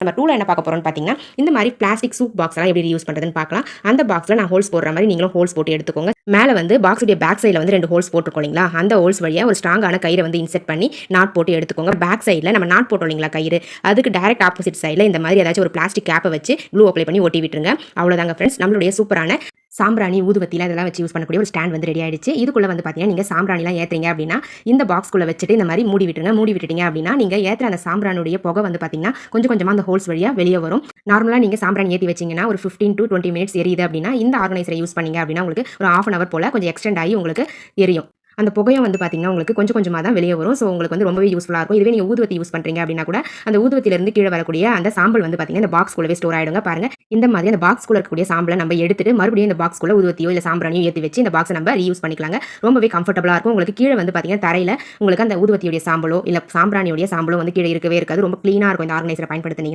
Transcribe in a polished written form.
நம்ம டூல என்ன பார்க்க போறோம்னு பார்த்தீங்கன்னா, இந்த மாதிரி பிளாஸ்டிக் சூப் பாக்ஸ் எல்லாம் எப்படி யூஸ் பண்றதுன்னு பார்க்கலாம். அந்த பாக்ஸ்ல நான் ஹோல்ஸ் போடுற மாதிரி நீங்களும் ஹோல்ஸ் போட்டு எடுத்துக்கோங்க. மேல வந்து பாக்ஸுடைய பேக் சைடுல வந்து 2 ஹோல்ஸ் போட்டுருக்கோம் இல்லைங்களா? அந்த ஹோல்ஸ் வழியா ஒரு ஸ்ட்ராங்கான கயிறை வந்து இன்செர்ட் பண்ணி நாட் போட்டு எடுத்துக்கோங்க. பேக் சைடுல நம்ம நாட் போட்டோம் இல்லைங்களா கயிறு, அதுக்கு டைரக்ட் ஆப்போசிட் சைடுல இந்த மாதிரி ஏதாச்சும் ஒரு பிளாஸ்டிக் கேப்பை வச்சு க்ளூ அப்ளை பண்ணி ஒட்டி விட்டுருங்க. அவ்வளோதாங்க ஃப்ரெண்ட்ஸ், நம்மளுடைய சூப்பரான சாம்பிராணி, ஊதுவத்திலாம் இதெல்லாம் வச்சு யூஸ் பண்ணக்கூடிய ஒரு ஸ்டாண்ட் வந்து ரெடி ஆயிடுச்சு. இதுக்குள்ள வந்து பார்த்தீங்கன்னா, நீங்க சாம்பிராணிலாம் ஏத்துறீங்க அப்படின்னா, இந்த பாக்ஸ்க்குள்ள வச்சுட்டு இந்த மாதிரி மூடி விட்டுருங்க. மூடி விட்டுட்டீங்க அப்படின்னா, நீங்க ஏத்துற அந்த சாம்பிராணியுடைய புகை வந்து பார்த்தீங்கன்னா, கொஞ்சம் கொஞ்சமா அந்த ஹோல்ஸ் வழியா வெளியே வரும். நார்மலா நீங்க சாம்பிராணி ஏத்தி வச்சீங்கன்னா, ஒரு 15 to 20 மினிட்ஸ் எரியுது அப்படின்னா, இந்த ஆர்கனைசரை யூஸ் பண்ணீங்க அப்படின்னா, உங்களுக்கு ஒரு 1/2 அன் ஹவர் போல கொஞ்சம் எக்ஸ்டெண்ட் ஆகி உங்களுக்கு எரியும். அந்த புகையும் வந்து பார்த்தீங்கன்னா, உங்களுக்கு கொஞ்சம் கொஞ்சமா தான் வெளியே வரும். ஸோ உங்களுக்கு வந்து ரொம்பவே யூஸ்ஃபுல்லா இருக்கும். இதுவே நீங்க ஊதுவத்தி யூஸ் பண்றீங்க அப்படின்னா கூட, அந்த ஊதுவத்திலிருந்து கீழே வரக்கூடிய அந்த சாம்பல் வந்து பார்த்தீங்கன்னா, இந்த பாக்ஸ்க்குள்ளவே ஸ்டோர் ஆயிடுங்க. பாருங்க, இந்த மாதிரி அந்த பாக்ஸ்க்குள்ள இருக்கக்கூடிய சாம்பலை நம்ம எடுத்துட்டு மறுபடியும் இந்த பாக்ஸ்க்குள்ள ஊதுவத்தியோ இல்ல சாம்பிராணியோ ஏத்தி வச்சு இந்த பாக்ஸை நம்ம ரீயூஸ் பண்ணிக்கலாங்க. ரொம்பவே கம்ஃபர்டபுளா இருக்கும். உங்களுக்கு கீழே வந்து பார்த்தீங்கன்னா, தரையில உங்களுக்கு அந்த ஊதுவத்தியுடைய சாம்பலோ இல்ல சாம்பிராணியுடைய சாம்பலோ வந்து கீழே இருக்கவே இருக்காது. ரொம்ப கிளீனா இருக்கும் இந்த ஆர்கனைசரை பயன்படுத்தினீங்கன்னா.